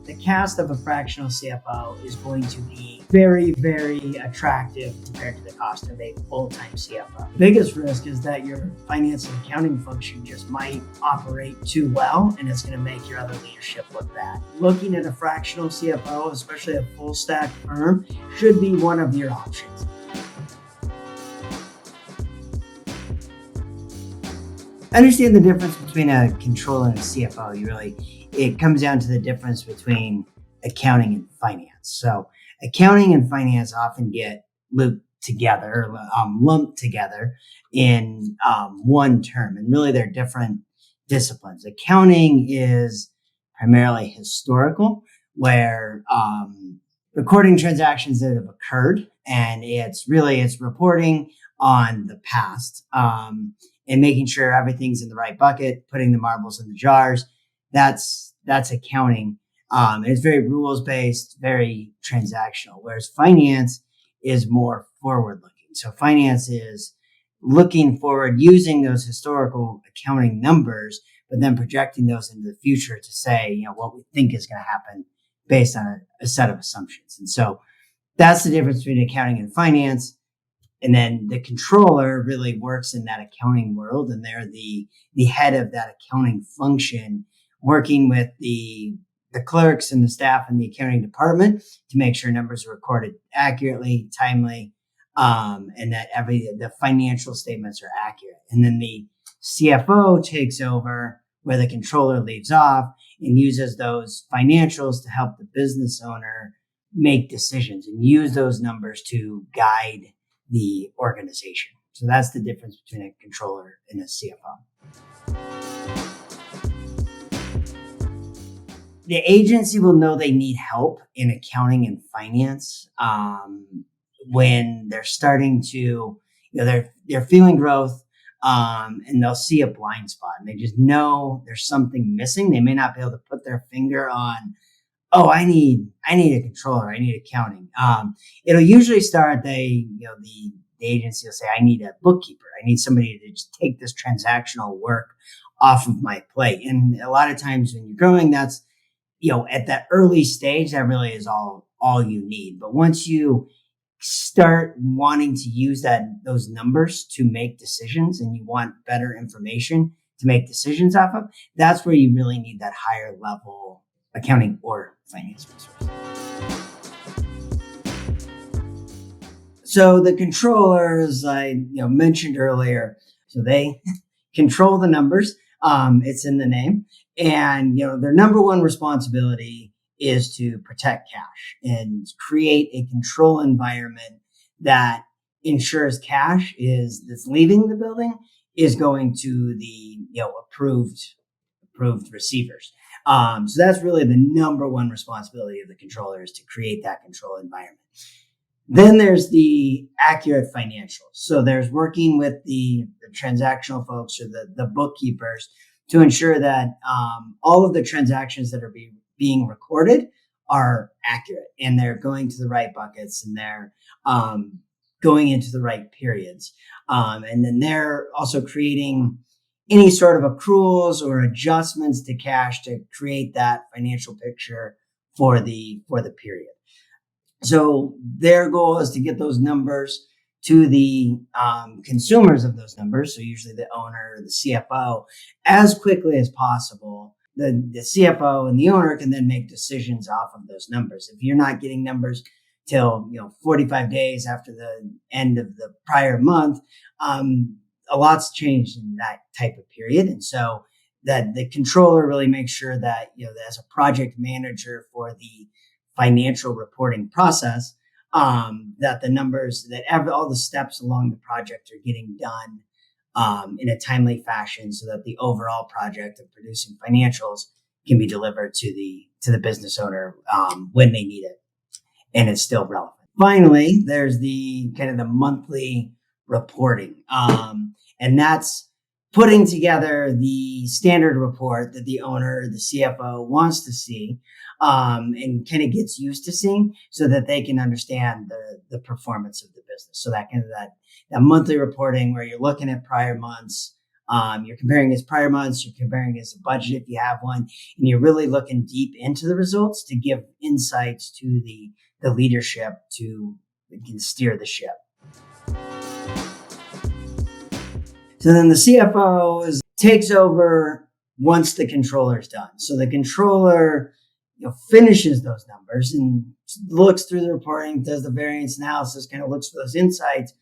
The cast of a fractional CFO is going to be very, very attractive compared to the cost of a full-time CFO. The biggest risk is that your finance and accounting function just might operate too well, and it's going to make your other leadership look bad. Looking at a fractional CFO, especially a full stack firm, should be one of your options. Understand the difference between a controller and a CFO. It comes down to the difference between accounting and finance. So accounting and finance often get lumped together in one term, and really they're different disciplines. Accounting is primarily historical, where recording transactions that have occurred, and it's reporting on the past and making sure everything's in the right bucket, putting the marbles in the jars. That's accounting. It's very rules-based, very transactional, whereas finance is more forward-looking. So finance is looking forward, using those historical accounting numbers, but then projecting those into the future to say, what we think is going to happen based on a set of assumptions. And so that's the difference between accounting and finance. And then the controller really works in that accounting world, and they're the head of that accounting function, working with the clerks and the staff in the accounting department to make sure numbers are recorded accurately, timely, and that the financial statements are accurate. And then the CFO takes over where the controller leaves off and uses those financials to help the business owner make decisions and use those numbers to guide the organization. So that's the difference between a controller and a CFO. The agency will know they need help in accounting and finance when they're starting to, they're feeling growth, and they'll see a blind spot, and they just know there's something missing. They may not be able to put their finger on, I need a controller, I need accounting. It'll usually start, the agency will say, I need a bookkeeper. I need somebody to just take this transactional work off of my plate. And a lot of times when you're growing, that's, at that early stage, that really is all you need. But once you start wanting to use those numbers to make decisions, and you want better information to make decisions off of, that's where you really need that higher level accounting or finance resource. So the controller, as I mentioned earlier, so they control the numbers. It's in the name, and their number one responsibility is to protect cash and create a control environment that ensures cash that's leaving the building is going to the approved receivers. So that's really the number one responsibility of the controller, is to create that control environment. Then there's the accurate financials. So there's working with the transactional folks, or the bookkeepers, to ensure that all of the transactions that are being recorded are accurate, and they're going to the right buckets, and they're going into the right periods. And then they're also creating any sort of accruals or adjustments to cash to create that financial picture for the period. So their goal is to get those numbers to the consumers of those numbers, so usually the owner or the CFO, as quickly as possible. The CFO and the owner can then make decisions off of those numbers. If you're not getting numbers till 45 days after the end of the prior month, a lot's changed in that type of period. And so that the controller really makes sure that, as a project manager for the financial reporting process, that the numbers, all the steps along the project are getting done in a timely fashion, so that the overall project of producing financials can be delivered to the business owner when they need it, and it's still relevant. Finally, there's the kind of the monthly reporting, and that's putting together the standard report that the owner, the CFO, wants to see, and kind of gets used to seeing, so that they can understand the performance of the business. So that kind of that monthly reporting, where you're looking at prior months, You're comparing against prior months, you're comparing against a budget if you have one, and you're really looking deep into the results to give insights to the leadership to steer the ship. So then the CFO takes over once the controller is done. So the controller finishes those numbers and looks through the reporting, does the variance analysis, kind of looks for those insights.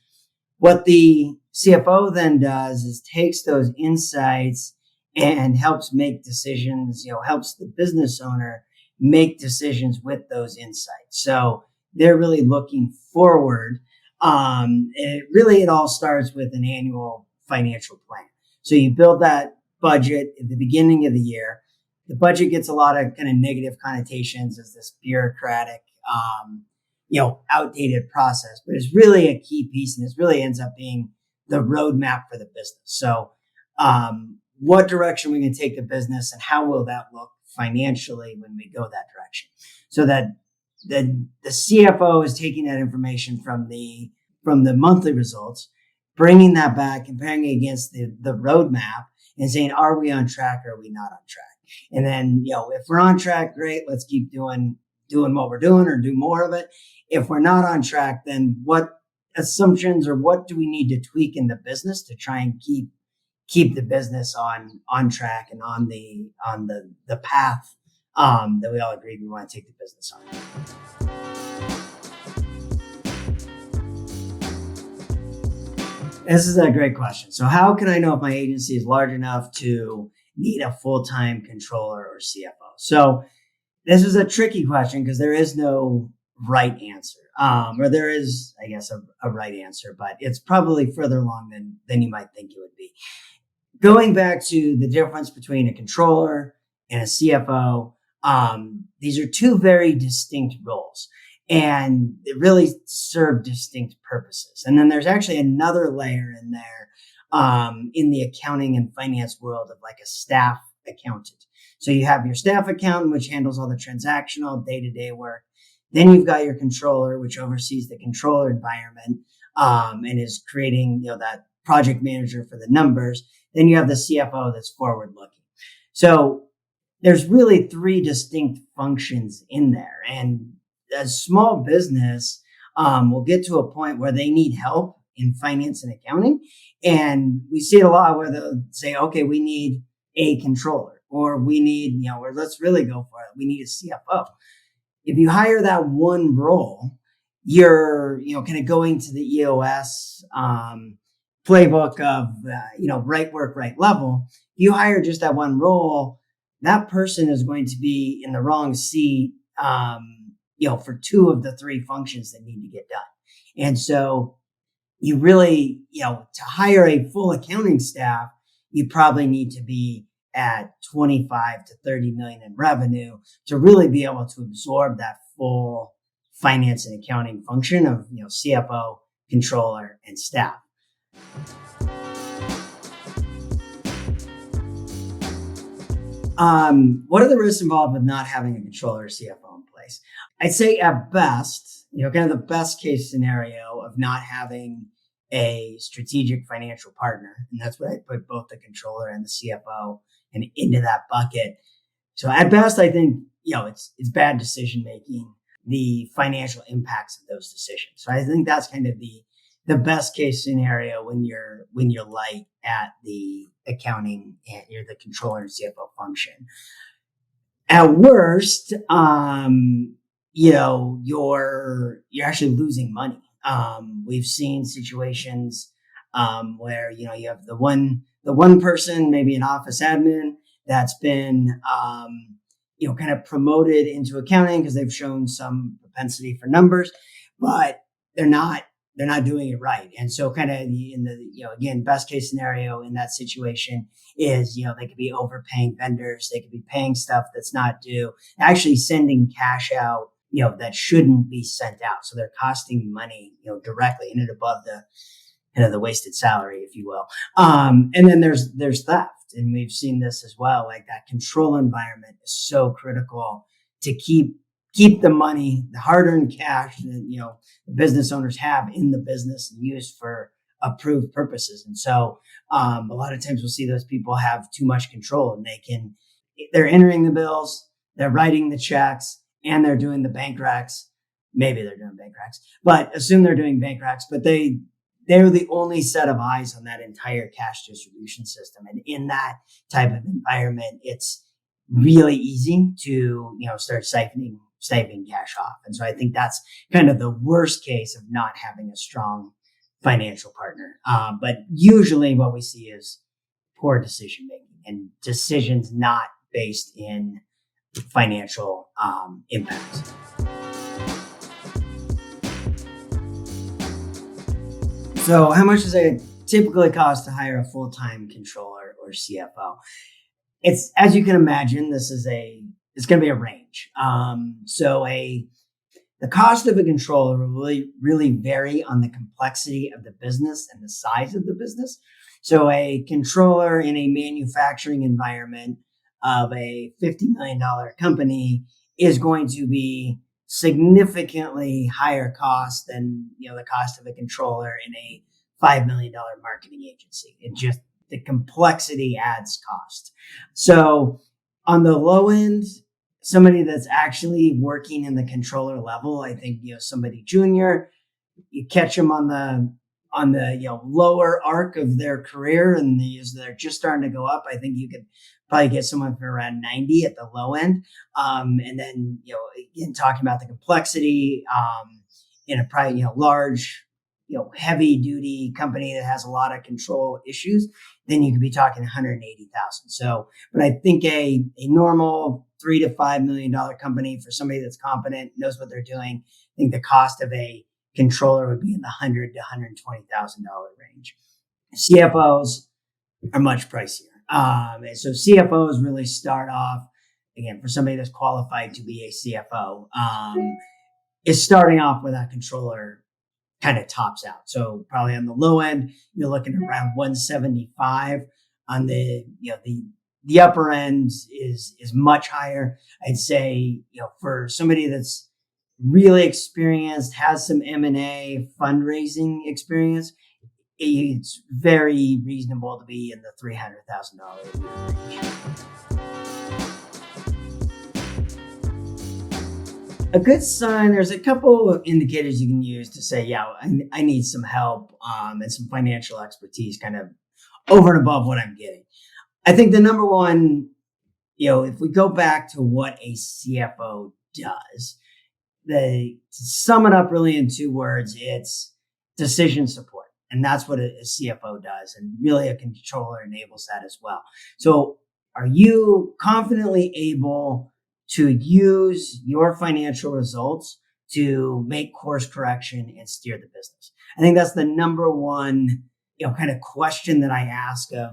What the CFO then does is takes those insights and helps make decisions, helps the business owner make decisions with those insights. So they're really looking forward. It all starts with an annual financial plan. So you build that budget at the beginning of the year. The budget gets a lot of kind of negative connotations as this bureaucratic, outdated process, but it's really a key piece, and it really ends up being the roadmap for the business. So, what direction we're going to take the business, and how will that look financially when we go that direction? So that the CFO is taking that information from the monthly results, bringing that back, comparing it against the roadmap, and saying, are we on track or are we not on track? And then, if we're on track, great, let's keep doing what we're doing or do more of it. If we're not on track, then what assumptions or what do we need to tweak in the business to try and keep the business on track and on the path that we all agree we want to take the business on. This is a great question. So how can I know if my agency is large enough to need a full-time controller or CFO? So this is a tricky question because there is no right answer. Or there is, I guess, a right answer, but it's probably further along than you might think it would be. Going back to the difference between a controller and a CFO, these are two very distinct roles, and they really serve distinct purposes. And then there's actually another layer in there in the accounting and finance world of like a staff accountant. So you have your staff accountant, which handles all the transactional day-to-day work. Then you've got your controller, which oversees the controller environment and is creating that project manager for the numbers. Then you have the CFO that's forward-looking. So there's really three distinct functions in there. And a small business will get to a point where they need help in finance and accounting. And we see it a lot where they'll say, okay, we need a controller, or we need, or let's really go for it, we need a CFO. If you hire that one role, you're, kind of going to the EOS playbook of, right work, right level. You hire just that one role, that person is going to be in the wrong seat, for two of the three functions that need to get done. And so you really, to hire a full accounting staff, you probably need to be at 25 to 30 million in revenue to really be able to absorb that full finance and accounting function of, CFO, controller, and staff. What are the risks involved with not having a controller or CFO in place? I'd say at best, kind of the best case scenario of not having a strategic financial partner. And that's what I put both the controller and the CFO and into that bucket. So at best, I think, it's bad decision making, the financial impacts of those decisions. So I think that's kind of the best case scenario when you're light at the accounting and you're the controller and CFO function. At worst, you're actually losing money. We've seen situations where you have the one person, maybe an office admin, that's been kind of promoted into accounting because they've shown some propensity for numbers, but they're not doing it right. And so kind of in the, again, best case scenario in that situation is, they could be overpaying vendors. They could be paying stuff that's not due, actually sending cash out, that shouldn't be sent out. So they're costing money, directly in and above the wasted salary, if you will. And then there's theft. And we've seen this as well. Like that control environment is so critical to keep the money, the hard-earned cash that, the business owners have in the business and use for approved purposes. And so a lot of times we'll see those people have too much control, and they're entering the bills, they're writing the checks, and they're doing the bank recs. Maybe they're doing bank recs, but assume they're doing bank recs, but they're the only set of eyes on that entire cash distribution system. And in that type of environment, it's really easy to, start siphoning cash off. And so I think that's kind of the worst case of not having a strong financial partner. But usually what we see is poor decision making and decisions not based in financial impacts. So how much does it typically cost to hire a full-time controller or CFO? It's, as you can imagine, it's going to be a range. The cost of a controller will really vary on the complexity of the business and the size of the business. So a controller in a manufacturing environment of a $50 million company is going to be significantly higher cost than the cost of a controller in a $5 million marketing agency. It just, the complexity adds cost. So on the low end, somebody that's actually working in the controller level, I think somebody junior, you catch them on the lower arc of their career, and they're just starting to go up. I think you could probably get someone for around 90 at the low end. And then, again, talking about the complexity in a probably, large, heavy duty company that has a lot of control issues, then you could be talking 180,000. So, but I think a normal $3 to $5 million company for somebody that's competent, knows what they're doing, I think the cost of a controller would be in the $100,000 to $120,000 range. CFOs are much pricier. And so CFOs really start off, again, for somebody that's qualified to be a CFO, is starting off with that controller kind of tops out. So probably on the low end, you're looking at around 175. On the upper end is much higher. I'd say, for somebody that's really experienced, has some M&A fundraising experience, it's very reasonable to be in the $300,000 range. A good sign, there's a couple of indicators you can use to say, I need some help and some financial expertise kind of over and above what I'm getting. I think the number one, if we go back to what a CFO does, to sum it up really in 2 words, it's decision support. And that's what a CFO does. And really a controller enables that as well. So are you confidently able to use your financial results to make course correction and steer the business? I think that's the number one, kind of question that I ask of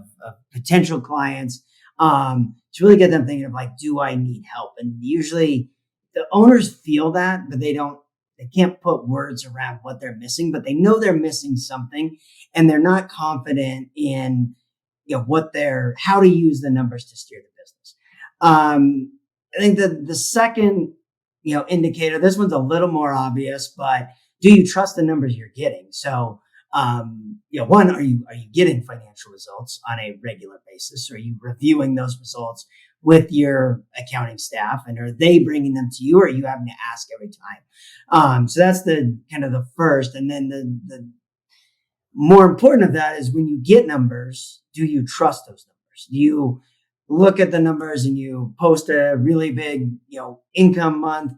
potential clients, to really get them thinking of do I need help? And usually the owners feel that, but they can't put words around what they're missing, but they know they're missing something, and they're not confident in, how to use the numbers to steer the business. I think the second, indicator, this one's a little more obvious, but do you trust the numbers you're getting? So, one, are you getting financial results on a regular basis? Are you reviewing those results with your accounting staff, and are they bringing them to you, or are you having to ask every time? So that's the kind of the first. And then the more important of that is, when you get numbers, do you trust those numbers? Do you look at the numbers and you post a really big, income month?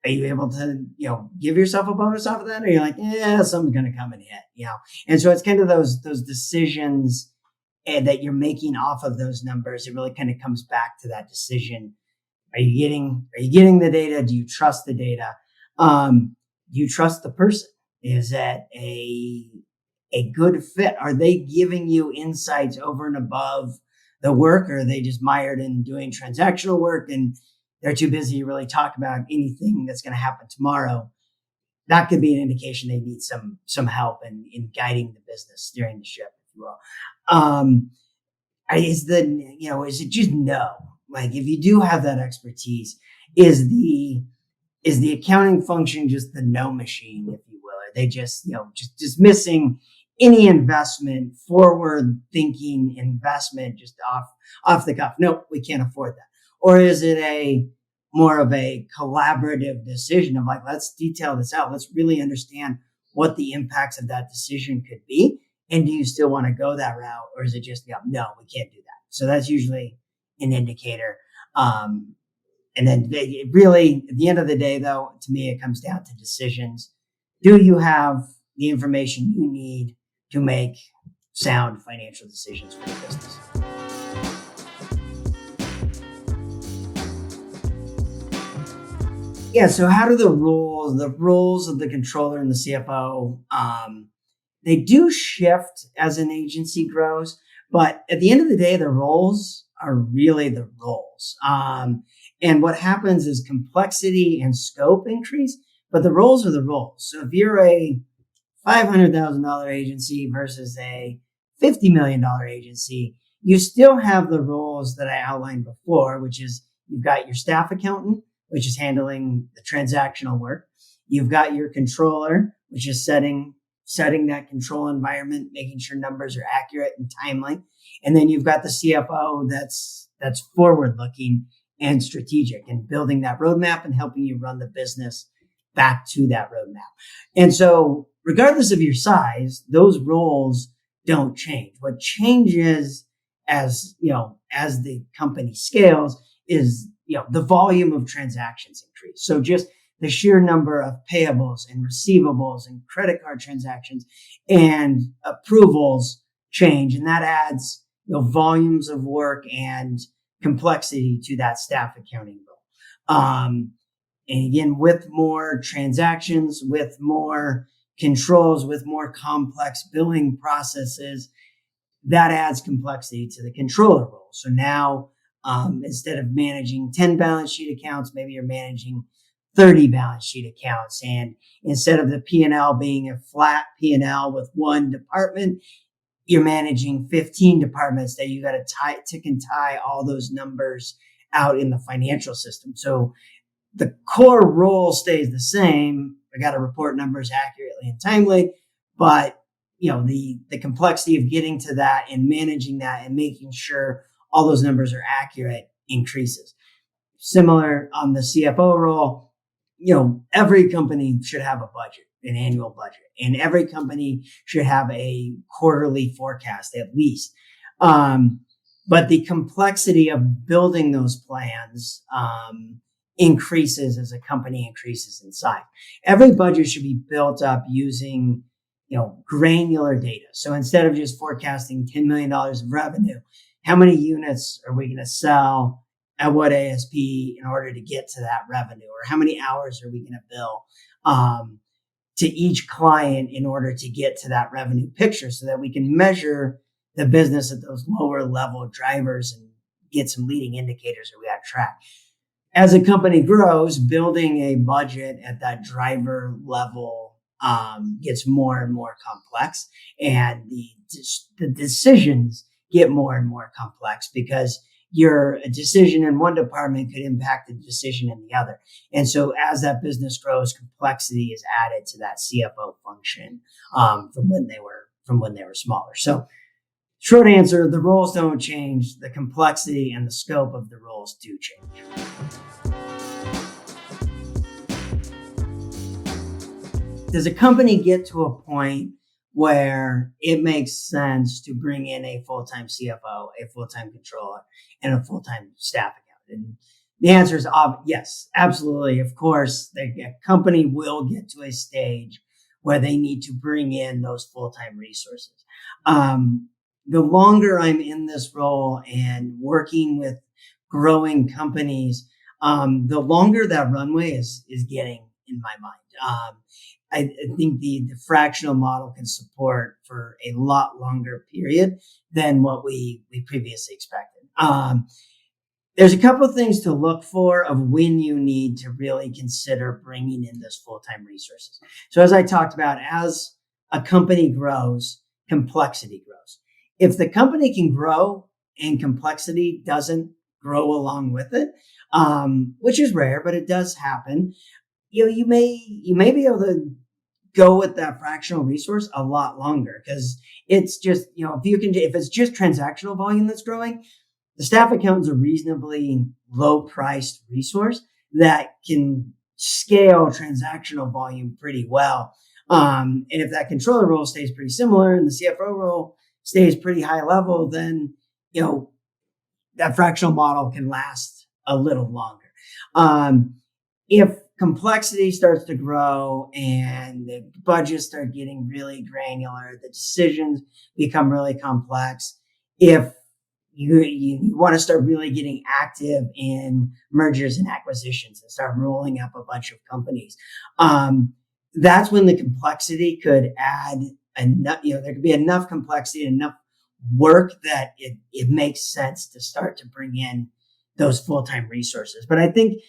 Are you able to, give yourself a bonus off of that? Or you're like, something's going to come and hit, And so it's kind of those decisions that you're making off of those numbers. It really kind of comes back to that decision. Are you getting the data? Do you trust the data? Do you trust the person? Is that a good fit? Are they giving you insights over and above the work, or are they just mired in doing transactional work and they're too busy to really talk about anything that's going to happen tomorrow? That could be an indication they need some help in guiding the business, steering the ship, if you will. Is it just no? If you do have that expertise, is the accounting function just the no machine, if you will? Are they just missing any investment, forward thinking investment just off the cuff? Nope, we can't afford that. Or is it a more of a collaborative decision of like, let's detail this out. Let's really understand what the impacts of that decision could be. And do you still want to go that route? Or is it just, yeah, no, we can't do that. So that's usually an indicator. And then it really, at the end of the day, though, to me, it comes down to decisions. Do you have the information you need to make sound financial decisions for the business? Yeah. So how do the roles of the controller and the CFO, they do shift as an agency grows, but at the end of the day, the roles are really the roles. And what happens is complexity and scope increase, but the roles are the roles. So if you're a $500,000 agency versus a $50 million agency, you still have the roles that I outlined before, which is you've got your staff accountant, which is handling the transactional work. You've got your controller, which is setting that control environment, making sure numbers are accurate and timely. And then you've got the CFO that's forward looking and strategic and building that roadmap and helping you run the business back to that roadmap. And so regardless of your size, those roles don't change. What changes as the company scales is, the volume of transactions increase. So just the sheer number of payables and receivables and credit card transactions and approvals change. And that adds, volumes of work and complexity to that staff accounting role. And again, with more transactions, with more controls, with more complex billing processes, that adds complexity to the controller role. So now, instead of managing 10 balance sheet accounts, maybe you're managing 30 balance sheet accounts. And instead of the P&L being a flat P&L with one department, you're managing 15 departments that you got to tick and tie all those numbers out in the financial system. So the core role stays the same. I got to report numbers accurately and timely, but the complexity of getting to that and managing that and making sure all those numbers are accurate increases. Similar on the CFO role, every company should have a budget, an annual budget, and every company should have a quarterly forecast at least. But the complexity of building those plans increases as a company increases in size. Every budget should be built up using, granular data. So instead of just forecasting $10 million of revenue, how many units are we going to sell at what ASP in order to get to that revenue? Or how many hours are we going to bill to each client in order to get to that revenue picture so that we can measure the business at those lower level drivers and get some leading indicators that we got to track. As a company grows, building a budget at that driver level gets more and more complex, and the decisions get more and more complex because a decision in one department could impact the decision in the other. And so as that business grows, complexity is added to that CFO function from when they were smaller. So short answer, the roles don't change. The complexity and the scope of the roles do change. Does a company get to a point where it makes sense to bring in a full-time CFO, a full-time controller, and a full-time staff accountant? And the answer is yes, absolutely. Of course, a company will get to a stage where they need to bring in those full-time resources. The longer I'm in this role and working with growing companies, the longer that runway is getting in my mind. I think the fractional model can support for a lot longer period than what we previously expected. There's a couple of things to look for of when you need to really consider bringing in those full-time resources. So as I talked about, as a company grows, complexity grows. If the company can grow and complexity doesn't grow along with it, which is rare, but it does happen, you may be able to go with that fractional resource a lot longer because it's just, if it's just transactional volume that's growing, the staff accountant's a reasonably low priced resource that can scale transactional volume pretty well. And if that controller role stays pretty similar and the CFO role stays pretty high level, then, that fractional model can last a little longer. If complexity starts to grow and the budgets start getting really granular, the decisions become really complex. If you want to start really getting active in mergers and acquisitions and start rolling up a bunch of companies, that's when the complexity could add enough, there could be enough complexity, enough work that it makes sense to start to bring in those full-time resources. But I think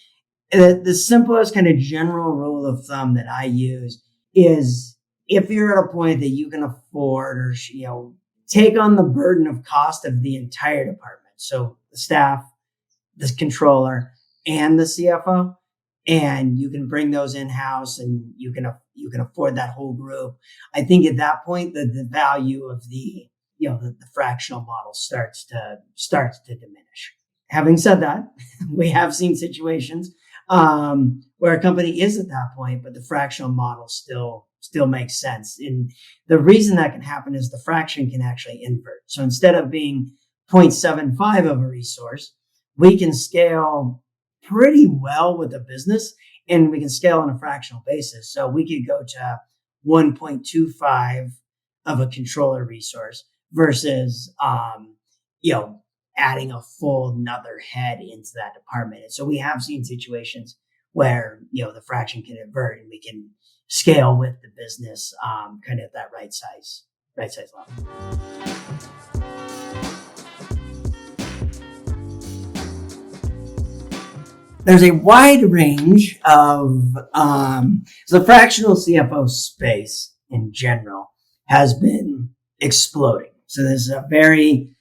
the simplest kind of general rule of thumb that I use is if you're at a point that you can afford or, take on the burden of cost of the entire department. So the staff, the controller, and the CFO, and you can bring those in-house and you can afford that whole group. I think at that point, the value of the fractional model starts to diminish. Having said that, we have seen situations where a company is at that point, but the fractional model still makes sense. And the reason that can happen is the fraction can actually invert. So instead of being 0.75 of a resource, we can scale pretty well with the business and we can scale on a fractional basis. So we could go to 1.25 of a controller resource versus, adding a full another head into that department. And so we have seen situations where, the fraction can invert and we can scale with the business, kind of at that right size level. There's a wide range of, so the fractional CFO space in general has been exploding. So there's a very,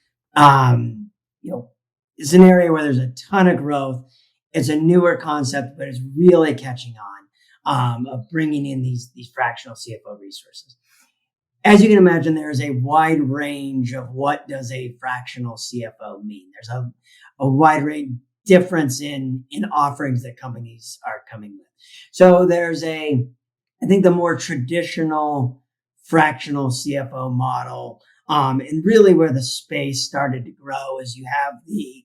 it's an area where there's a ton of growth. It's a newer concept, but it's really catching on, of bringing in these fractional CFO resources. As you can imagine, there is a wide range of what does a fractional CFO mean. There's a wide range difference in offerings that companies are coming with. So there's I think the more traditional fractional CFO model, and really where the space started to grow is you have the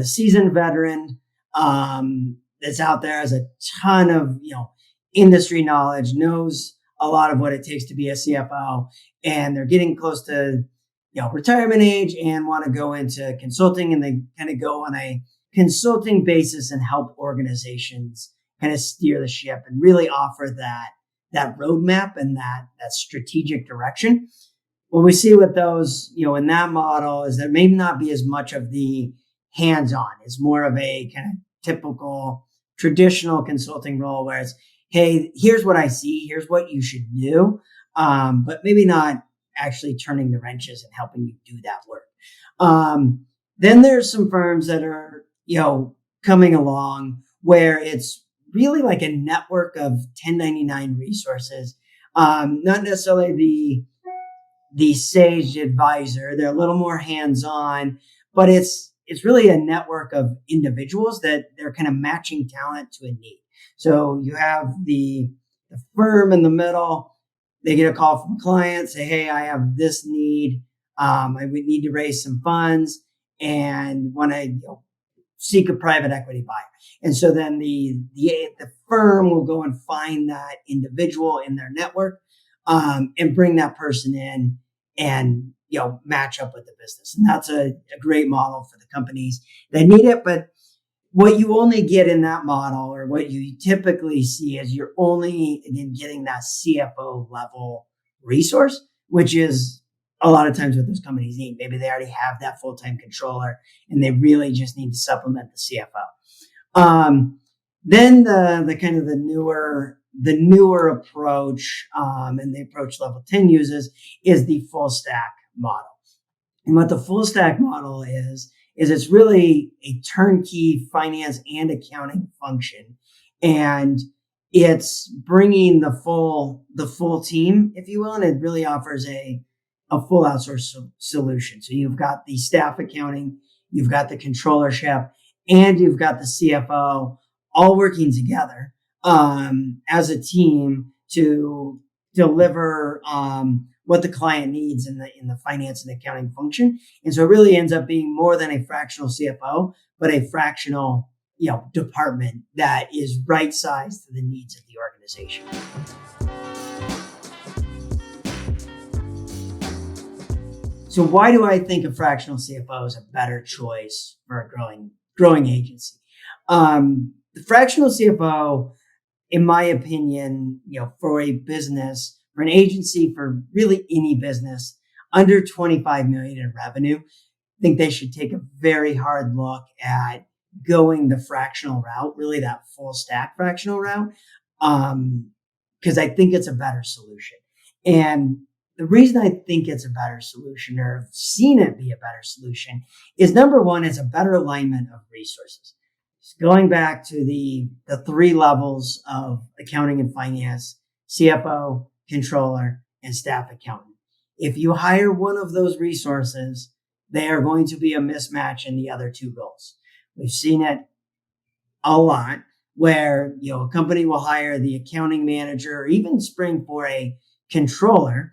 seasoned veteran, that's out there, has a ton of, industry knowledge, knows a lot of what it takes to be a CFO, and they're getting close to, retirement age and want to go into consulting, and they kind of go on a consulting basis and help organizations kind of steer the ship and really offer that roadmap and that strategic direction. What we see with those, in that model is there may not be as much of the hands-on. It's more of a kind of typical traditional consulting role where it's, hey, here's what I see, here's what you should do, but maybe not actually turning the wrenches and helping you do that work. Then there's some firms that are, coming along where it's really like a network of 1099 resources, not necessarily the sage advisor. They're a little more hands-on, but it's really a network of individuals that they're kind of matching talent to a need. So you have the firm in the middle. They get a call from a client, say, hey, I have this need. I would need to raise some funds and want to seek a private equity buyer. And so then the firm will go and find that individual in their network, and bring that person in and match up with the business. And that's a great model for the companies that need it. But what you only get in that model, or what you typically see, is you're only getting that CFO level resource, which is a lot of times what those companies need. Maybe they already have that full-time controller and they really just need to supplement the CFO. Then the kind of the newer approach, and the approach Level 10 uses, is the full stack model. And what the full stack model is it's really a turnkey finance and accounting function. And it's bringing the full team, if you will, and it really offers a full outsource solution. So you've got the staff accounting, you've got the controllership, and you've got the CFO all working together as a team to deliver what the client needs in the finance and accounting function. And so it really ends up being more than a fractional CFO, but a fractional department that is right sized to the needs of the organization. So why do I think a fractional CFO is a better choice for a growing agency? The fractional CFO, in my opinion, for a business, for an agency, for really any business under 25 million in revenue, I think they should take a very hard look at going the fractional route, really that full stack fractional route, because I think it's a better solution. And the reason I think it's a better solution, or have seen it be a better solution, is number one, it's a better alignment of resources. Going back to the three levels of accounting and finance: CFO, controller, and staff accountant. If you hire one of those resources, they are going to be a mismatch in the other two roles. We've seen it a lot where a company will hire the accounting manager or even spring for a controller.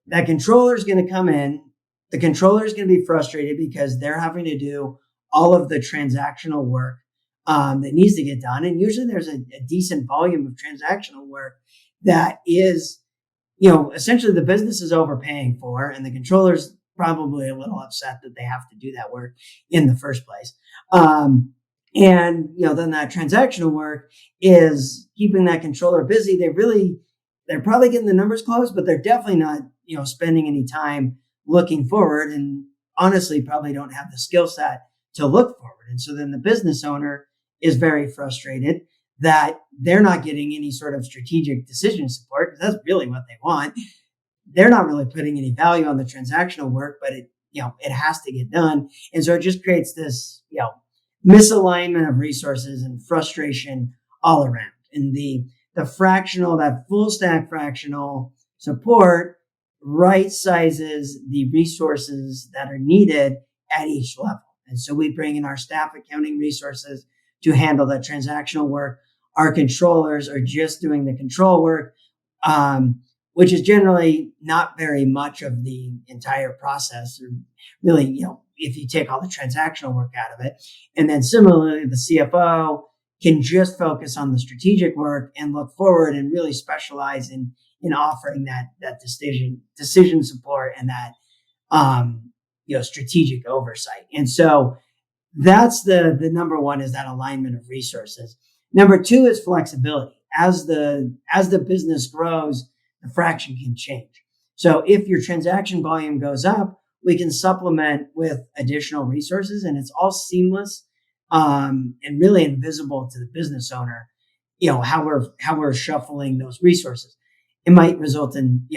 That controller is going to come in. The controller is going to be frustrated because they're having to do all of the transactional work that needs to get done. And usually there's a decent volume of transactional work that is, essentially the business is overpaying for, and the controller's probably a little upset that they have to do that work in the first place. And then that transactional work is keeping that controller busy. They're probably getting the numbers close, but they're definitely not, spending any time looking forward, and honestly probably don't have the skill set to look forward. And so then the business owner is very frustrated that they're not getting any sort of strategic decision support, because that's really what they want. They're not really putting any value on the transactional work, but it has to get done. And so it just creates this, misalignment of resources and frustration all around. And the fractional, that full stack fractional support right sizes the resources that are needed at each level. And so we bring in our staff accounting resources to handle the transactional work. Our controllers are just doing the control work, which is generally not very much of the entire process, or really, if you take all the transactional work out of it. And then similarly, the CFO can just focus on the strategic work and look forward and really specialize in offering that decision support and that strategic oversight. And so that's the number one, is that alignment of resources. Number two is flexibility. As the business grows, the fraction can change. So if your transaction volume goes up, we can supplement with additional resources, and it's all seamless and really invisible to the business owner, how we're shuffling those resources. It might result in,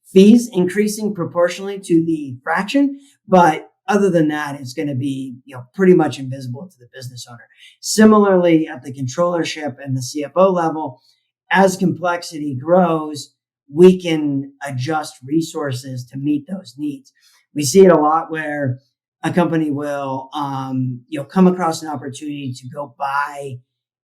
fees increasing proportionally to the fraction, but other than that, it's going to be, pretty much invisible to the business owner. Similarly, at the controllership and the CFO level, as complexity grows, we can adjust resources to meet those needs. We see it a lot where a company will, come across an opportunity to go buy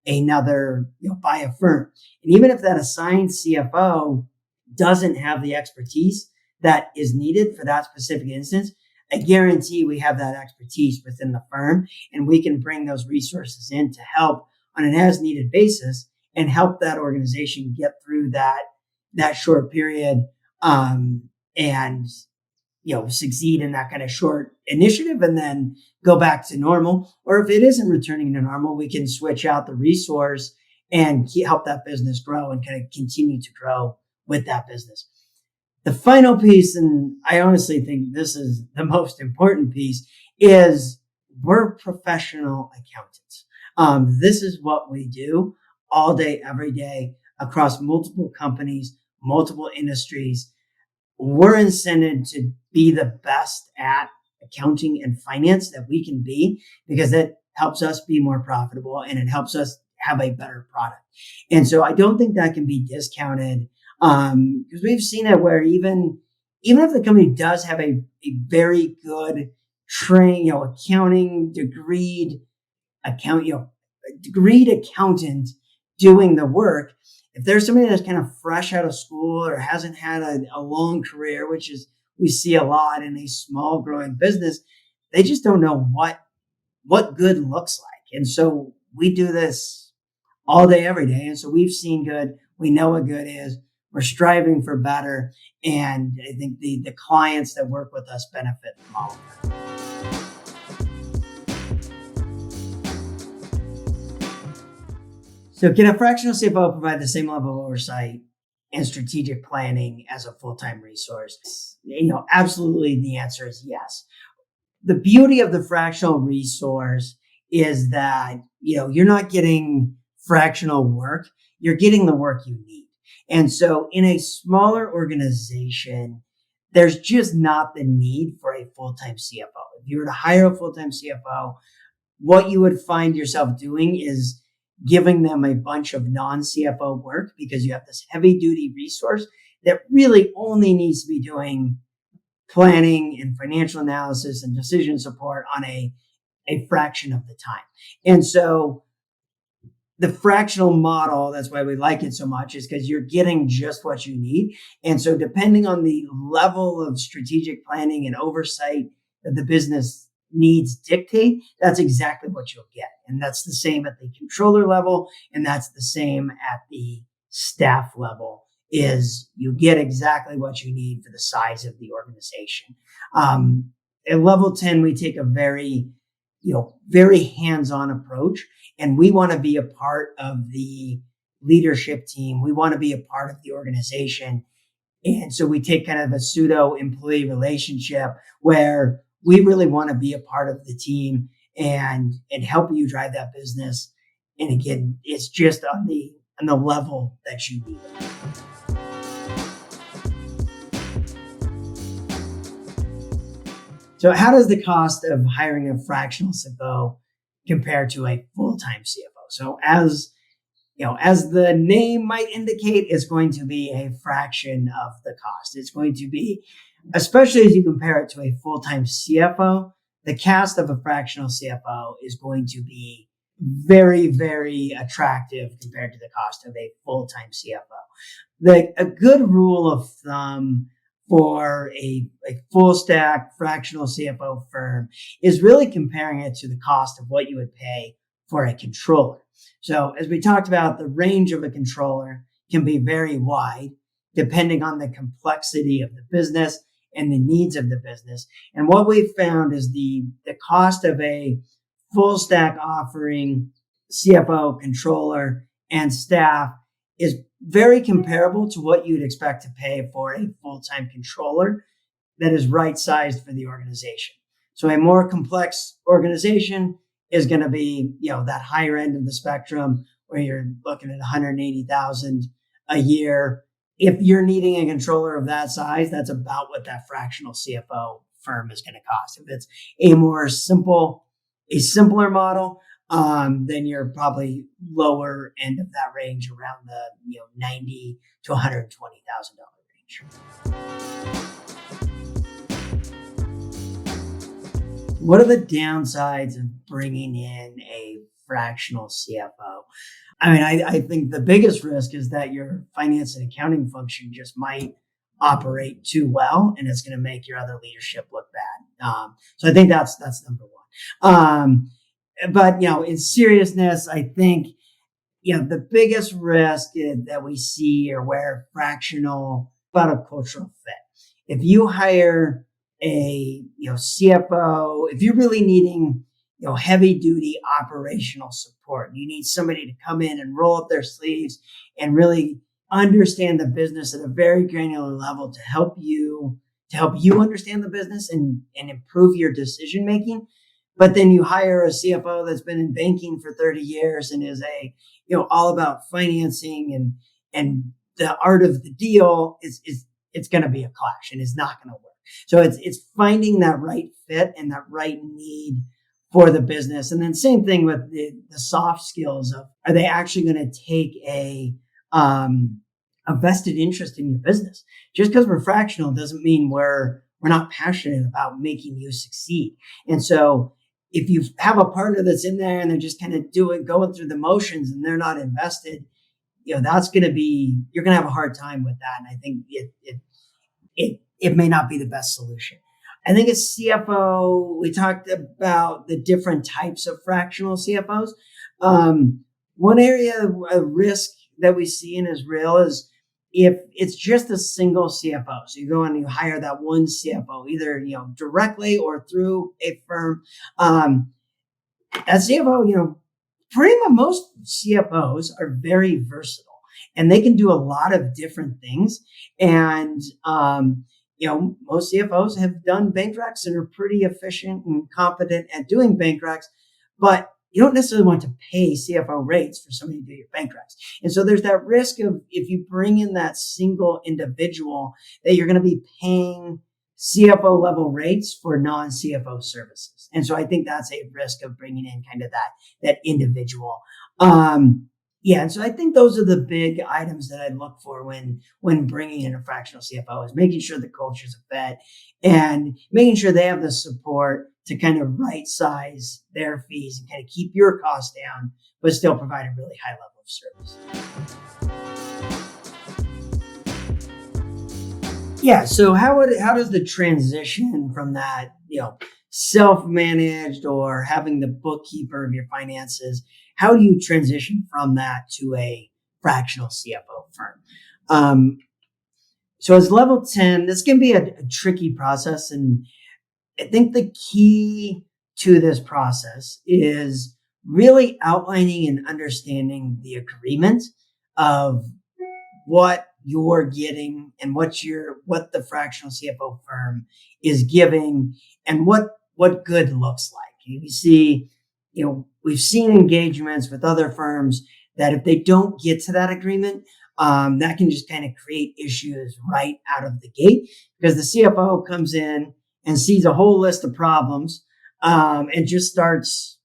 buy a firm. And even if that assigned CFO doesn't have the expertise that is needed for that specific instance, I guarantee we have that expertise within the firm, and we can bring those resources in to help on an as needed basis and help that organization get through that short period, and succeed in that kind of short initiative and then go back to normal. Or if it isn't returning to normal, we can switch out the resource and help that business grow and kind of continue to grow with that business. The final piece, and I honestly think this is the most important piece, is we're professional accountants. This is what we do all day, every day, across multiple companies, multiple industries. We're incented to be the best at accounting and finance that we can be, because it helps us be more profitable, and it helps us have a better product. And so I don't think that can be discounted, because we've seen it where even if the company does have a very good accounting degreed accountant doing the work, if there's somebody that's kind of fresh out of school or hasn't had a long career, which is we see a lot in a small growing business, they just don't know what good looks like. And so we do this all day, every day. And so we've seen good. We know what good is. We're striving for better. And I think the clients that work with us benefit from all of that. So can a fractional CFO provide the same level of oversight and strategic planning as a full-time resource? Absolutely. The answer is yes. The beauty of the fractional resource is that, you're not getting fractional work, you're getting the work you need. And so in a smaller organization, there's just not the need for a full-time CFO. If you were to hire a full-time CFO, what you would find yourself doing is giving them a bunch of non-CFO work, because you have this heavy duty resource that really only needs to be doing planning and financial analysis and decision support on a fraction of the time. And so the fractional model, that's why we like it so much, is because you're getting just what you need. And so depending on the level of strategic planning and oversight that the business needs dictate, that's exactly what you'll get. And that's the same at the controller level. And that's the same at the staff level, is you get exactly what you need for the size of the organization. At Level 10, we take a very hands-on approach, and we want to be a part of the leadership team. We want to be a part of the organization. And so we take kind of a pseudo employee relationship where we really want to be a part of the team and help you drive that business. And again, it's just on the level that you need. So how does the cost of hiring a fractional CFO compare to a full-time CFO? So as the name might indicate, it's going to be a fraction of the cost. It's going to be, especially as you compare it to a full-time CFO, the cost of a fractional CFO is going to be very, very attractive compared to the cost of a full-time CFO. A good rule of thumb for a full stack fractional CFO firm is really comparing it to the cost of what you would pay for a controller. So as we talked about, the range of a controller can be very wide depending on the complexity of the business and the needs of the business. And what we've found is the cost of a full stack offering CFO, controller, and staff is very comparable to what you'd expect to pay for a full-time controller that is right-sized for the organization. So a more complex organization is going to be, that higher end of the spectrum where you're looking at $180,000 a year. If you're needing a controller of that size, that's about what that fractional CFO firm is going to cost. If it's a simpler model, then you're probably lower end of that range, around the $90,000 to $120,000 range. What are the downsides of bringing in a fractional CFO? I think the biggest risk is that your finance and accounting function just might operate too well, and it's going to make your other leadership look bad. So I think that's number one. But, in seriousness, I think, the biggest risk that we see are where fractional, about a cultural fit. If you hire a, CFO, if you're really needing, heavy duty operational support, you need somebody to come in and roll up their sleeves and really understand the business at a very granular level to help you understand the business and improve your decision making. But then you hire a CFO that's been in banking for 30 years and is all about financing and the art of the deal, it's going to be a clash and it's not going to work. So it's finding that right fit and that right need for the business. And then same thing with the soft skills of, are they actually going to take a vested interest in your business? Just because we're fractional doesn't mean we're not passionate about making you succeed. And so if you have a partner that's in there and they're just kind of going through the motions and they're not invested, that's going to be, you're going to have a hard time with that. And I think it may not be the best solution. I think as CFO, we talked about the different types of fractional CFOs. One area of risk that we see in is real is if it's just a single CFO. So you go and you hire that one CFO, either, directly or through a firm. That CFO, pretty much most CFOs are very versatile and they can do a lot of different things. And, most CFOs have done bank recs and are pretty efficient and competent at doing bank recs, but you don't necessarily want to pay CFO rates for somebody to do your bank recs. And so there's that risk of, if you bring in that single individual, that you're going to be paying CFO level rates for non-CFO services. And so I think that's a risk of bringing in kind of that individual. And so I think those are the big items that I'd look for when bringing in a fractional CFO, is making sure the culture's a fit and making sure they have the support to kind of right size their fees and kind of keep your costs down, but still provide a really high level of service. Yeah. So how does the transition from that, self-managed or having the bookkeeper of your finances, how do you transition from that to a fractional CFO firm? So as level 10, this can be a tricky process. And I think the key to this process is really outlining and understanding the agreement of what you're getting and what the fractional CFO firm is giving and what good looks like. You see, we've seen engagements with other firms that if they don't get to that agreement, that can just kind of create issues right out of the gate, because the CFO comes in and sees a whole list of problems, and just starts,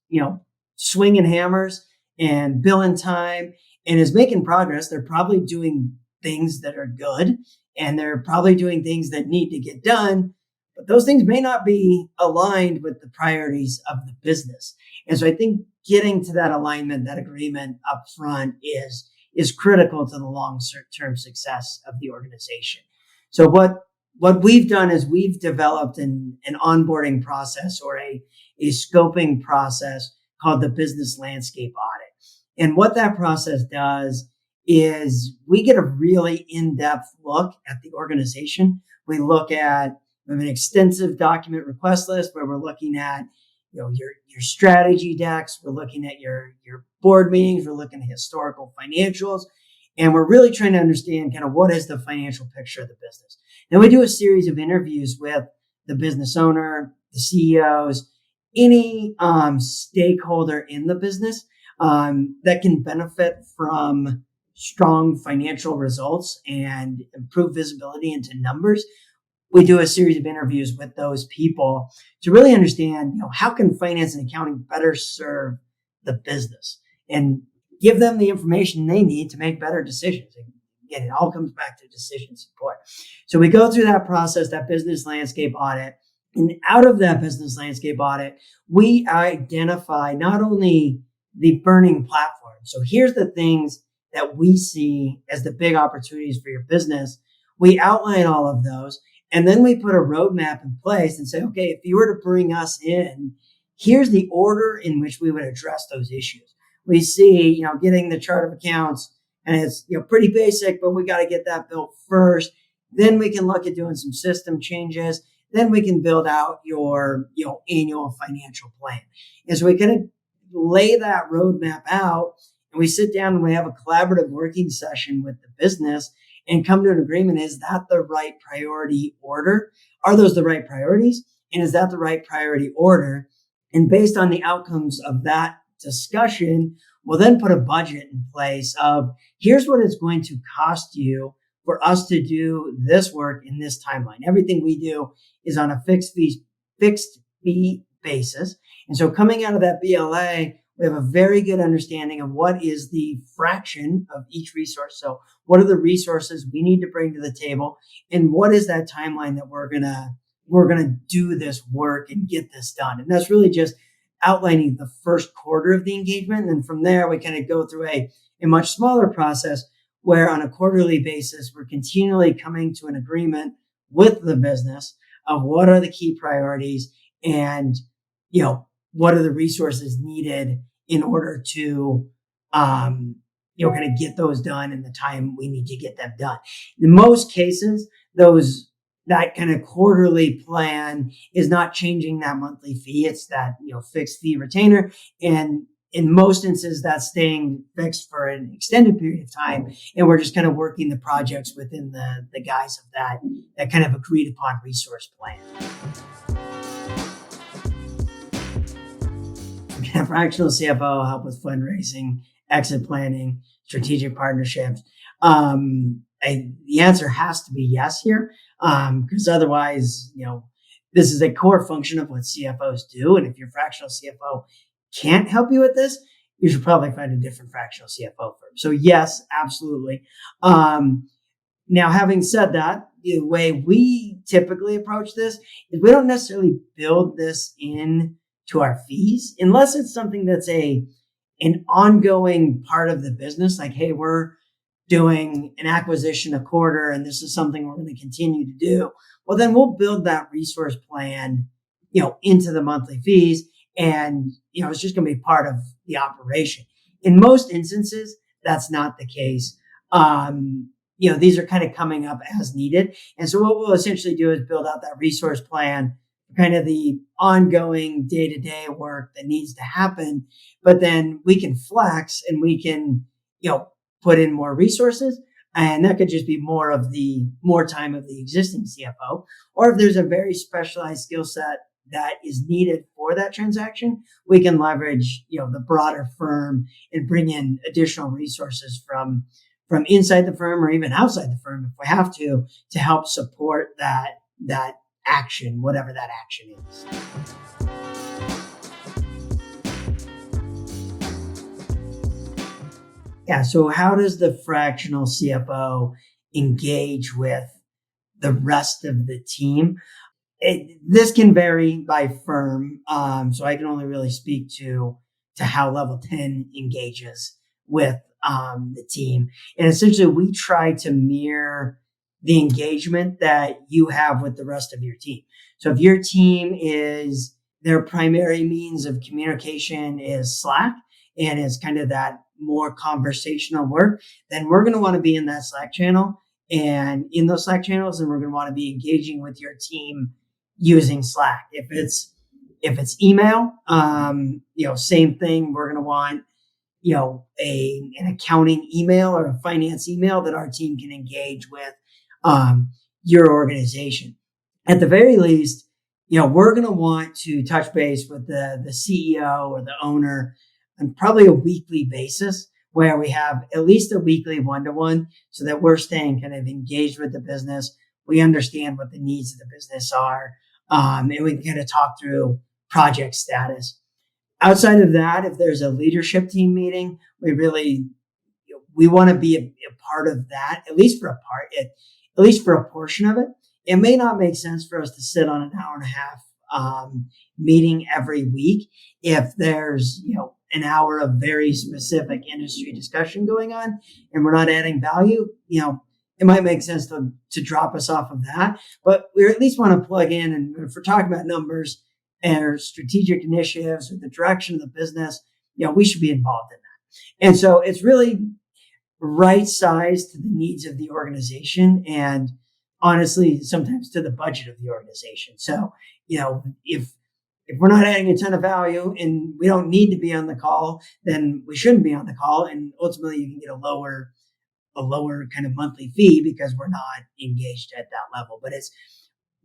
swinging hammers and billing time and is making progress. They're probably doing things that are good and they're probably doing things that need to get done, but those things may not be aligned with the priorities of the business. And so I think getting to that alignment, that agreement up front is critical to the long-term success of the organization. So what we've done is we've developed an onboarding process or a scoping process called the business landscape audit. And what that process does is we get a really in-depth look at the organization. We have an extensive document request list where we're looking at, your strategy decks. We're looking at your board meetings. We're looking at historical financials. And we're really trying to understand kind of what is the financial picture of the business. Then we do a series of interviews with the business owner, the CEOs, any stakeholder in the business that can benefit from strong financial results and improve visibility into numbers. We do a series of interviews with those people to really understand, how can finance and accounting better serve the business and give them the information they need to make better decisions. And again, it all comes back to decision support. So we go through that process, that business landscape audit. And out of that business landscape audit, we identify not only the burning platform. So here's the things that we see as the big opportunities for your business. We outline all of those. And then we put a roadmap in place and say, okay, if you were to bring us in, here's the order in which we would address those issues. We see, getting the chart of accounts, and it's, pretty basic, but we got to get that built first. Then we can look at doing some system changes. Then we can build out your, annual financial plan. And so we kind of lay that roadmap out, and we sit down and we have a collaborative working session with the business and come to an agreement. Is that the right priority order? Are those the right priorities? And is that the right priority order? And based on the outcomes of that discussion, we'll then put a budget in place of, here's what it's going to cost you for us to do this work in this timeline. Everything we do is on a fixed fee basis. And so coming out of that BLA, we have a very good understanding of what is the fraction of each resource. So what are the resources we need to bring to the table, and what is that timeline that we're gonna do this work and get this done. And that's really just outlining the first quarter of the engagement. And then from there, we kind of go through a much smaller process where on a quarterly basis, we're continually coming to an agreement with the business of what are the key priorities and, what are the resources needed in order to, kind of get those done in the time we need to get them done. In most cases, that kind of quarterly plan is not changing that monthly fee. It's that, fixed fee retainer. And in most instances, that's staying fixed for an extended period of time. And we're just kind of working the projects within the guise of that kind of agreed upon resource plan. Fractional CFO help with fundraising, exit planning, strategic partnerships. The answer has to be yes here, because otherwise, this is a core function of what CFOs do. And if your fractional CFO can't help you with this, you should probably find a different fractional CFO firm. So yes, absolutely. Now, having said that, the way we typically approach this is we don't necessarily build this in to our fees unless it's something that's an ongoing part of the business. Like, hey, we're doing an acquisition a quarter and this is something we're going to continue to do. Well, then we'll build that resource plan, into the monthly fees, and, it's just going to be part of the operation. In most instances, that's not the case. These are kind of coming up as needed. And so what we'll essentially do is build out that resource plan, kind of the ongoing day-to-day work that needs to happen, but then we can flex and we can, put in more resources. And that could just be more time of the existing CFO. Or if there's a very specialized skill set that is needed for that transaction, we can leverage, the broader firm and bring in additional resources from inside the firm or even outside the firm if we have to help support that action, whatever that action is. Yeah. So how does the fractional CFO engage with the rest of the team? This can vary by firm. So I can only really speak to how Level 10 engages with the team. And essentially, we try to mirror the engagement that you have with the rest of your team. So if your team is their primary means of communication is Slack and is kind of that more conversational work, then we're going to want to be in that Slack channel and in those Slack channels, and we're going to want to be engaging with your team using Slack. If it's email, same thing. We're going to want, an accounting email or a finance email that our team can engage with your organization. At the very least, we're going to want to touch base with the CEO or the owner on probably a weekly basis where we have at least a weekly one-to-one so that we're staying kind of engaged with the business. We understand what the needs of the business are, and we can kind of talk through project status. Outside of that, if there's a leadership team meeting, we want to be a part of that, at least for a portion of it. It may not make sense for us to sit on an hour and a half meeting every week if there's an hour of very specific industry discussion going on and we're not adding value. It might make sense to drop us off of that, but we at least want to plug in. And if we're talking about numbers and strategic initiatives or the direction of the business, we should be involved in that. And so it's really right sized to the needs of the organization and honestly, sometimes to the budget of the organization. So, if we're not adding a ton of value and we don't need to be on the call, then we shouldn't be on the call. And ultimately you can get a lower kind of monthly fee because we're not engaged at that level. But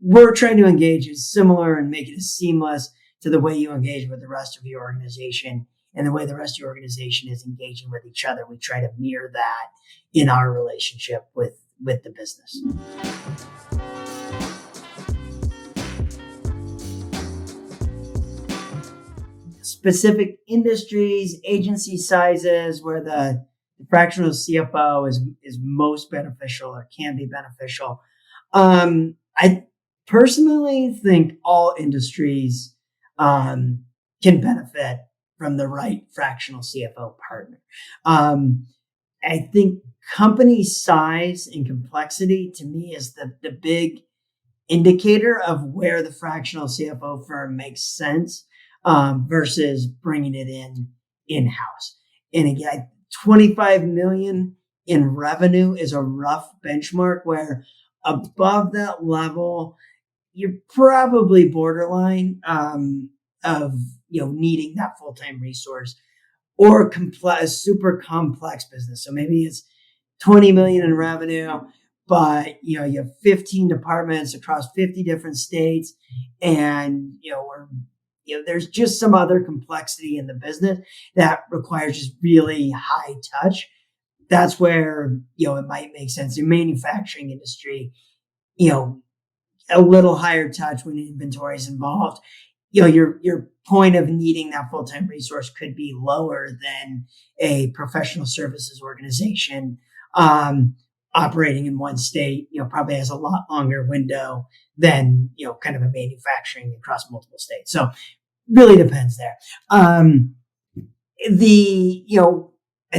we're trying to engage as similar and make it as seamless to the way you engage with the rest of your organization and the way the rest of your organization is engaging with each other. We try to mirror that in our relationship with the business. specific industries, agency sizes where the fractional CFO is most beneficial or can be beneficial. I personally think all industries can benefit from the right fractional CFO partner. I think company size and complexity to me is the big indicator of where the fractional CFO firm makes sense versus bringing it in-house. And again, 25 million in revenue is a rough benchmark where above that level, you're probably borderline of needing that full-time resource or a super complex business. So maybe it's 20 million in revenue, but you have 15 departments across 50 different states, and there's just some other complexity in the business that requires just really high touch. That's where it might make sense. In manufacturing industry, a little higher touch when inventory is involved. Your point of needing that full-time resource could be lower than a professional services organization operating in one state. Probably has a lot longer window than kind of a manufacturing across multiple states. So really depends there. I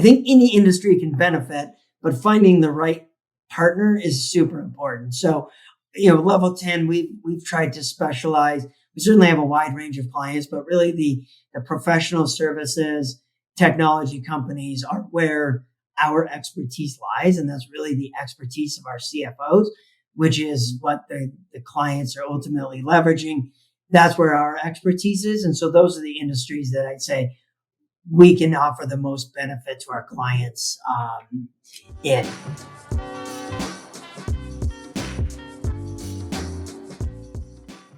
think any industry can benefit, but finding the right partner is super important. So Level 10, we've tried to specialize. We certainly have a wide range of clients, but really the professional services, technology companies are where our expertise lies. And that's really the expertise of our CFOs, which is what the clients are ultimately leveraging. That's where our expertise is. And so those are the industries that I'd say we can offer the most benefit to our clients in.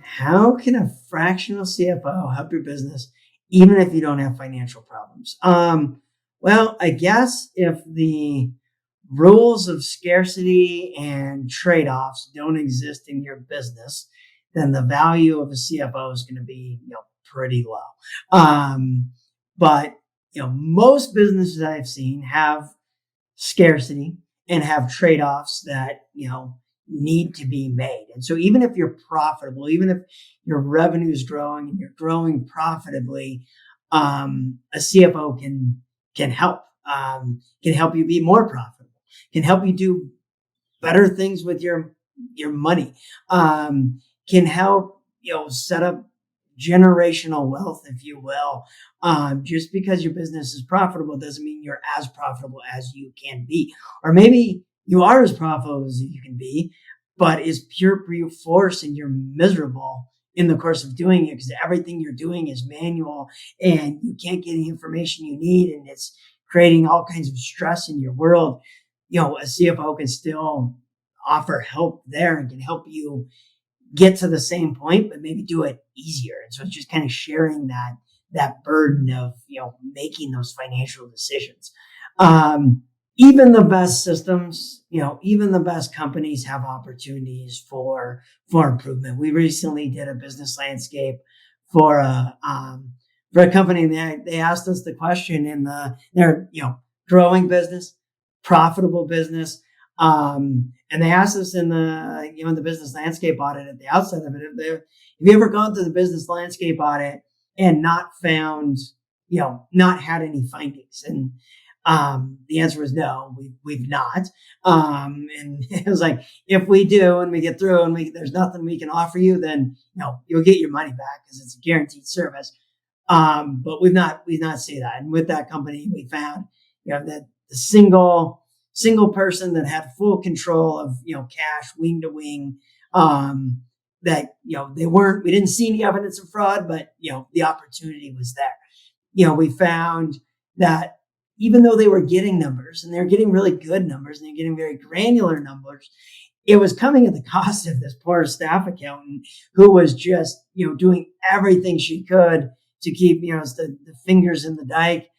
How can a fractional CFO help your business even if you don't have financial problems? Well, I guess if the rules of scarcity and trade-offs don't exist in your business, then the value of a CFO is going to be pretty low. But most businesses I've seen have scarcity and have trade-offs that need to be made. And so even if you're profitable, even if your revenue is growing and you're growing profitably, a CFO can help you be more profitable, can help you do better things with your money, can help set up generational wealth, if you will. Just because your business is profitable doesn't mean you're as profitable as you can be, or maybe you are as profitable as you can be, but is pure brute force and you're miserable in the course of doing it because everything you're doing is manual and you can't get the information you need and it's creating all kinds of stress in your world. A CFO can still offer help there and can help you get to the same point, but maybe do it easier. And so it's just kind of sharing that burden of making those financial decisions. Even the best systems, even the best companies have opportunities for improvement. We recently did a business landscape for a company, and they asked us the question in their growing business, profitable business, and they asked us in the business landscape audit at the outset of it, have you ever gone through the business landscape audit and not found, not had any findings? And the answer was no, we've not. And it was like, if we do and we get through and there's nothing we can offer you, then you'll get your money back because it's a guaranteed service. But we've not seen that. And with that company, we found that the single person that had full control of cash wing to wing. That we didn't see any evidence of fraud, but the opportunity was there. We found that even though they were getting numbers and they're getting really good numbers and they're getting very granular numbers, it was coming at the cost of this poor staff accountant who was just, doing everything she could to keep, the fingers in the dike,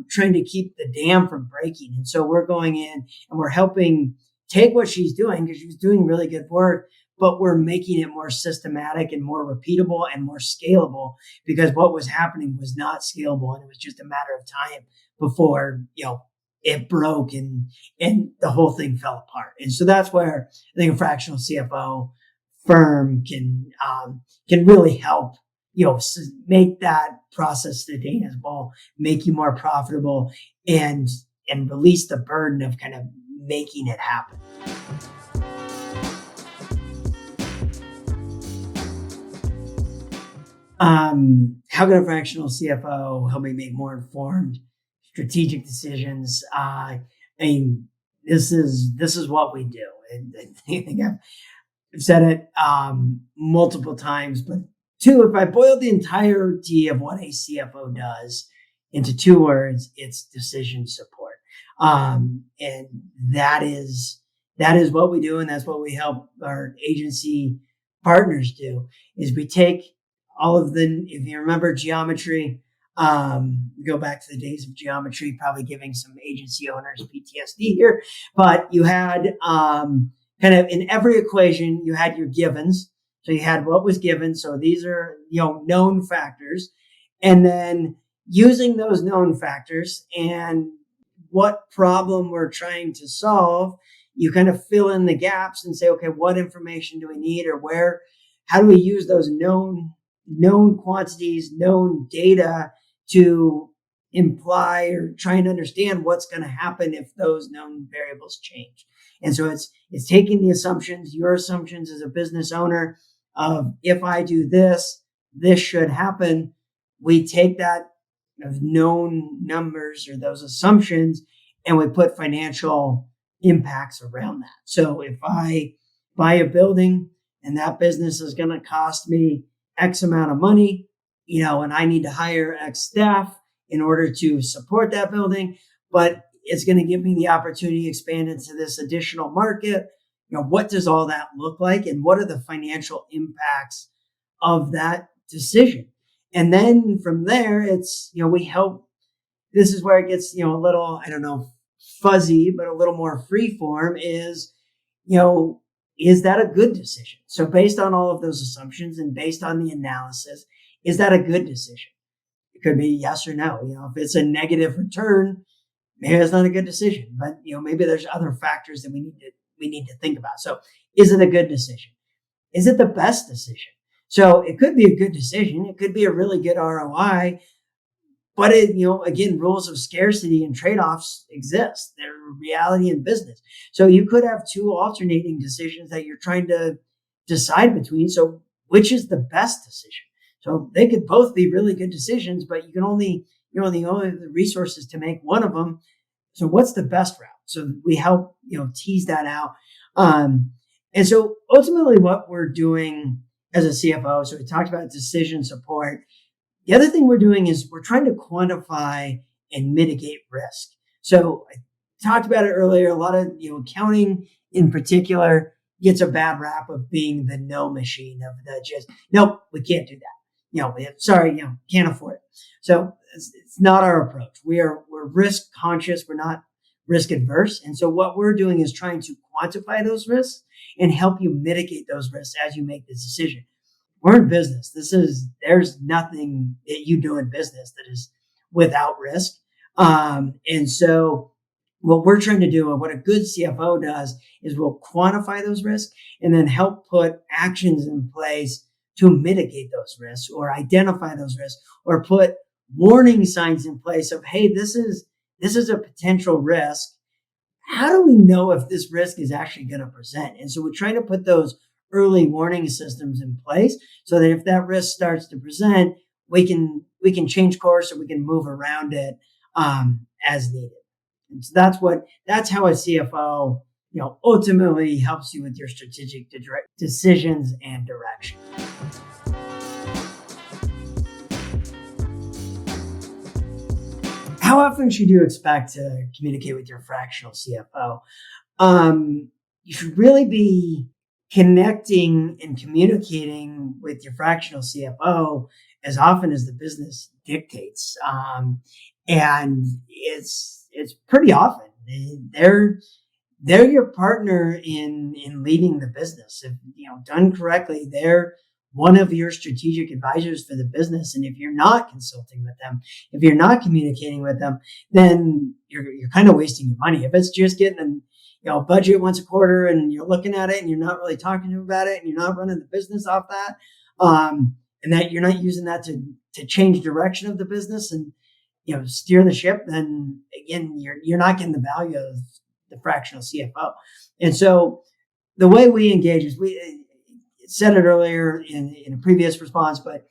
trying to keep the dam from breaking. And so we're going in and we're helping take what she's doing because she was doing really good work, but we're making it more systematic and more repeatable and more scalable, because what was happening was not scalable, and it was just a matter of time before, it broke and the whole thing fell apart. And so that's where I think a fractional CFO firm can really help, make that process sustainable, make you more profitable, and release the burden of kind of making it happen. How can a fractional CFO help me make more informed strategic decisions? I mean, this is what we do. And I think I've said it multiple times, but two, if I boil the entirety of what a CFO does into two words, it's decision support. And that is what we do, and that's what we help our agency partners do. Is we take all of the, if you remember geometry, go back to the days of geometry, probably giving some agency owners PTSD here, but you had kind of in every equation, you had your givens. So you had what was given. So these are, known factors. And then using those known factors and what problem we're trying to solve, you kind of fill in the gaps and say, okay, what information do we need, or how do we use those known quantities, known data to imply or try and understand what's going to happen if those known variables change. And so it's taking the assumptions, your assumptions as a business owner of, if I do this, this should happen. We take that of known numbers or those assumptions, and we put financial impacts around that. So if I buy a building and that business is going to cost me X amount of money, and I need to hire X staff in order to support that building, but it's going to give me the opportunity to expand into this additional market. What does all that look like, and what are the financial impacts of that decision? And then from there, it's, we help. This is where it gets, a little, I don't know, fuzzy, but a little more free form is, is that a good decision? So based on all of those assumptions and based on the analysis, is that a good decision? It could be yes or no. If it's a negative return, maybe it's not a good decision, but maybe there's other factors that we need to think about. So is it a good decision? Is it the best decision? So it could be a good decision. It could be a really good ROI, but again, rules of scarcity and trade-offs exist. They're a reality in business. So you could have two alternating decisions that you're trying to decide between. So which is the best decision? So they could both be really good decisions, but you only have the resources to make one of them. So what's the best route? So we help, tease that out. And so ultimately what we're doing as a CFO, so we talked about decision support. The other thing we're doing is we're trying to quantify and mitigate risk. So I talked about it earlier. A lot of, accounting in particular gets a bad rap of being the no machine, of the just, nope, we can't do that. Sorry, can't afford it. So it's not our approach. We're risk conscious. We're not risk adverse. And so what we're doing is trying to quantify those risks and help you mitigate those risks as you make the decision. We're in business. There's nothing that you do in business that is without risk. And so what we're trying to do, and what a good CFO does, is we'll quantify those risks and then help put actions in place to mitigate those risks or identify those risks or put warning signs in place of, hey, this is a potential risk. How do we know if this risk is actually going to present? And so we're trying to put those early warning systems in place so that if that risk starts to present, we can change course or we can move around it as needed. And so that's how a CFO, ultimately helps you with your strategic decisions and direction. How often should you expect to communicate with your fractional CFO? You should really be connecting and communicating with your fractional CFO as often as the business dictates. And it's pretty often. they're your partner in leading the business. If done correctly, they're one of your strategic advisors for the business. And if you're not consulting with them, if you're not communicating with them, then you're kind of wasting your money. If it's just getting a budget once a quarter and you're looking at it and you're not really talking to them about it and you're not running the business off that, and that you're not using that to change direction of the business and steer the ship, then again you're not getting the value of the fractional CFO. And so the way we engage is, we said it earlier in a previous response, but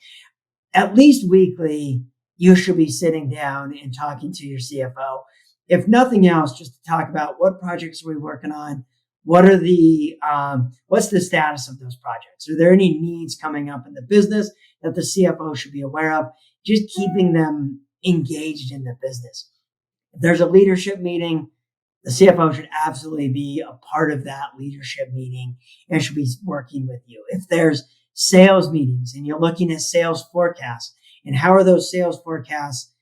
at least weekly, you should be sitting down and talking to your CFO. If nothing else, just to talk about what projects are we working on? What are what's the status of those projects? Are there any needs coming up in the business that the CFO should be aware of? Just keeping them engaged in the business. If there's a leadership meeting, the CFO should absolutely be a part of that leadership meeting and should be working with you. If there's sales meetings and you're looking at sales forecasts and how are those sales forecasts,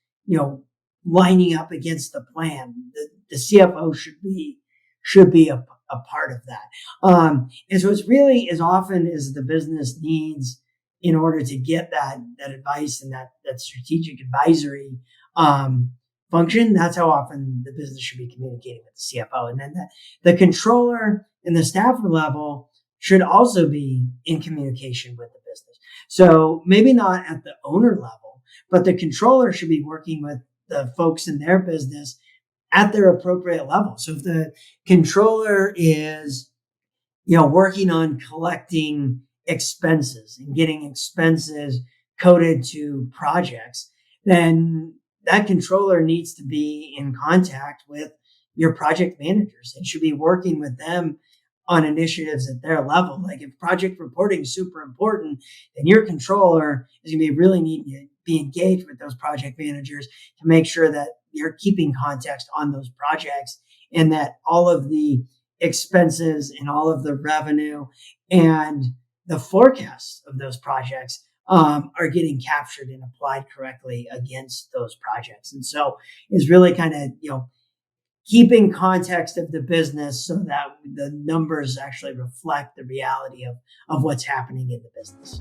lining up against the plan, the CFO should be a part of that. And so it's really, as often as the business needs in order to get that advice and that strategic advisory function, that's how often the business should be communicating with the CFO. And then the controller and the staffer level should also be in communication with the business. So maybe not at the owner level, but the controller should be working with the folks in their business at their appropriate level. So if the controller is, working on collecting expenses and getting expenses coded to projects, then that controller needs to be in contact with your project managers and should be working with them on initiatives at their level. Like if project reporting is super important, then your controller is going to be really needing to be engaged with those project managers to make sure that you're keeping context on those projects and that all of the expenses and all of the revenue and the forecasts of those projects are getting captured and applied correctly against those projects. And so it's really kind of, keeping context of the business so that the numbers actually reflect the reality of what's happening in the business.